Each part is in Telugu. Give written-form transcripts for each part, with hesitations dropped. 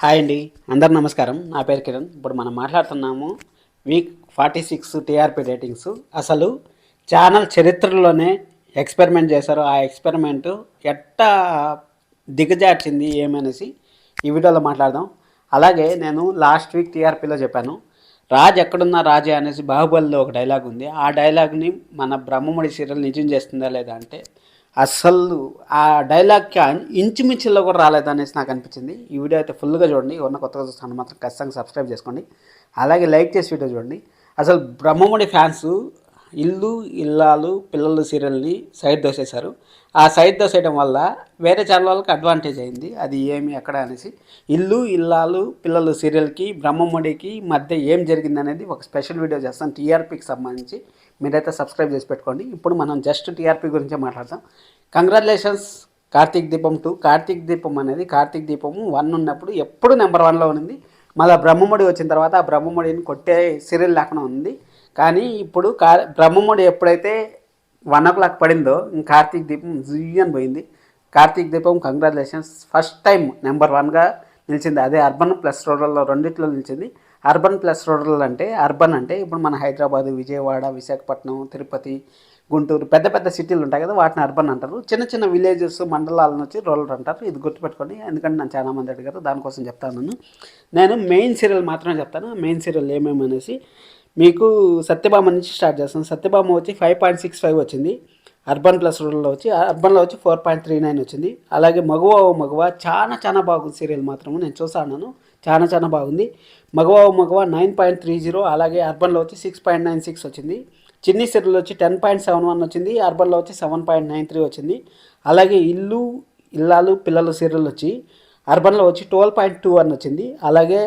హాయ్ అండి, అందరు నమస్కారం. నా పేరు కిరణ్. ఇప్పుడు మనం మాట్లాడుతున్నాము వీక్ 46 టీఆర్పీ రేటింగ్స్. అసలు ఛానల్ చరిత్రలోనే ఎక్స్పెరిమెంట్ చేశారు. ఆ ఎక్స్పెరిమెంట్ ఎట్టా దిగజార్చింది ఏమనేసి ఈ వీడియోలో మాట్లాడదాం. అలాగే నేను లాస్ట్ వీక్ టీఆర్పీలో చెప్పాను, రాజ్ ఎక్కడున్నా రాజే అనేసి బాహుబలిలో ఒక డైలాగ్ ఉంది. ఆ డైలాగ్ని మన బ్రహ్మముడి సీరియల్ నిజం చేస్తుందా లేదా అంటే అసలు ఆ డైలాగ్కి ఇంచుమించులో కూడా రాలేదనేసి నాకు అనిపించింది. ఈ వీడియో అయితే ఫుల్గా చూడండి. ఎవరన్నా కొత్తగా చూస్తాను మాత్రం ఖచ్చితంగా సబ్స్క్రైబ్ చేసుకోండి. అలాగే లైక్ చేసి వీడియో చూడండి. అసలు బ్రహ్మముడి ఫ్యాన్స్ ఇల్లు ఇల్లాలు పిల్లలు సీరియల్ని సైడ్ దోసేశారు. ఆ సైడ్ దోసేయడం వల్ల వేరే ఛానల్ వాళ్ళకి అడ్వాంటేజ్ అయింది. అది ఏమి ఎక్కడ అనేసి ఇల్లు ఇల్లాలు పిల్లలు సీరియల్కి బ్రహ్మముడికి మధ్య ఏం జరిగింది అనేది ఒక స్పెషల్ వీడియో చేస్తాను టీఆర్పీకి సంబంధించి. మీరైతే సబ్స్క్రైబ్ చేసి పెట్టుకోండి. ఇప్పుడు మనం జస్ట్ టీఆర్పీ గురించే మాట్లాడతాం. కంగ్రాచులేషన్స్ కార్తీక్ దీపం 2. కార్తీక్ దీపం అనేది కార్తీక్ దీపము 1 ఉన్నప్పుడు ఎప్పుడు నెంబర్ 1లో ఉంది. మళ్ళీ బ్రహ్మముడి వచ్చిన తర్వాత ఆ బ్రహ్మముడిని కొట్టే సీరియల్ లేకుండా ఉంది. కానీ ఇప్పుడు బ్రహ్మముడి ఎప్పుడైతే 1 o'clock పడిందో కార్తీక్ దీపం జుయ్యని పోయింది. కార్తీక్ దీపం కంగ్రాచులేషన్స్, ఫస్ట్ టైం నెంబర్ 1గా నిలిచింది. అదే అర్బన్ ప్లస్ రూరల్లో రెండిట్లో నిలిచింది. అర్బన్ ప్లస్ రూరల్ అంటే అర్బన్ అంటే ఇప్పుడు మన హైదరాబాదు, విజయవాడ, విశాఖపట్నం, తిరుపతి, గుంటూరు పెద్ద పెద్ద సిటీలు ఉంటాయి కదా, వాటిని అర్బన్ అంటారు. చిన్న చిన్న విలేజెస్ మండలాల నుంచి రూరల్ అంటారు. ఇది గుర్తుపెట్టుకోండి, ఎందుకంటే నన్ను చాలా మంది అడిగారు, దానికోసం చెప్తాను. నేను మెయిన్ సీరియల్ మాత్రమే చెప్తాను. మెయిన్ సీరియల్ ఏమేమి అనేసి మీకు సత్యభామ నుంచి స్టార్ట్ చేస్తాను. సత్యభామ వచ్చి 5.65 వచ్చింది. అర్బన్ ప్లస్ రూరల్లో వచ్చి అర్బన్లో వచ్చి 4.39 వచ్చింది. అలాగే మగువ చాలా బాగుంది సీరియల్ మాత్రము. నేను చూసాను, చాలా బాగుంది. మగవ 9.30. అలాగే అర్బన్లో వచ్చి 6.96 వచ్చింది. చిన్ని సీరియల్ వచ్చి 10.71 వచ్చింది. అర్బన్లో వచ్చి 7.93 వచ్చింది. అలాగే ఇల్లు ఇల్లాలు పిల్లలు సీరియల్ వచ్చి అర్బన్లో వచ్చి 12.21 వచ్చింది. అలాగే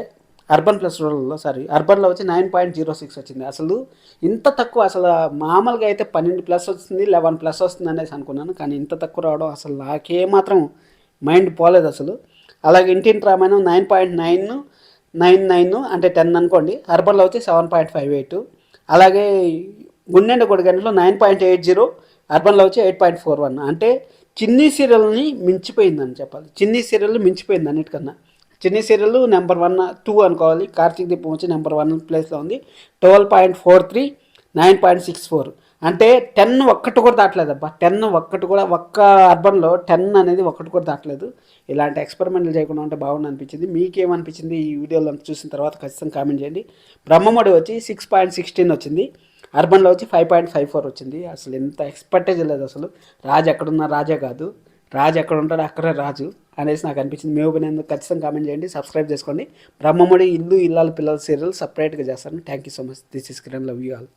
అర్బన్ ప్లస్ రూరల్లో అర్బన్లో వచ్చి 9.06 వచ్చింది. అసలు ఇంత తక్కువ, అసలు మామూలుగా అయితే 12+ వస్తుంది, 11+ వస్తుంది అనేసి అనుకున్నాను. కానీ ఇంత తక్కువ రావడం అసలు నాకేమాత్రం మైండ్ పోలేదు అసలు. అలాగే ఇంటింటి రామాయణం 9.999 అంటే 10 అనుకోండి. అర్బన్లో వచ్చి 7.58. అలాగే గుండెండ గొడిగంటలో 9.80. అర్బన్లో వచ్చి 8.41. అంటే చిన్ని సీరియల్ని మించిపోయిందని చెప్పాలి. చిన్ని సీరియల్ మించిపోయింది అన్నిటికన్నా. చిన్ని సీరియల్ నెంబర్ 1, 2 అనుకోవాలి. కార్తీక్ దీపం వచ్చి నెంబర్ 1 ప్లేస్లో ఉంది. 12.43, 9.64. అంటే 10 ఒక్కటి కూడా దాటలేదు అబ్బా. 10 ఒక్కటి కూడా, ఒక్క అర్బన్లో 10 అనేది ఒక్కటి కూడా దాటలేదు. ఇలాంటి ఎక్స్పెరిమెంట్లు చేయకుండా ఉంటే బాగుంది అనిపించింది. మీకేమనిపించింది ఈ వీడియోలో చూసిన తర్వాత ఖచ్చితంగా కామెంట్ చేయండి. బ్రహ్మముడి వచ్చి 6.16 వచ్చింది. అర్బన్లో వచ్చి 5.54 వచ్చింది. అసలు ఎంత ఎక్స్పెక్టేజ్ లేదు అసలు. రాజు ఎక్కడున్నా రాజే కాదు, రాజు ఎక్కడ ఉంటాడో అక్కడే రాజు అనేసి నాకు అనిపించింది. మీ ఒపీనియన్ ఖచ్చితంగా కామెంట్ చేయండి, సబ్స్క్రైబ్ చేసుకోండి. బ్రహ్మముడి ఇల్లు ఇల్లాలు పిల్లల సీరియల్ సపరేట్గా చేస్తాను. Thank you so much. This is Kiran, love you all.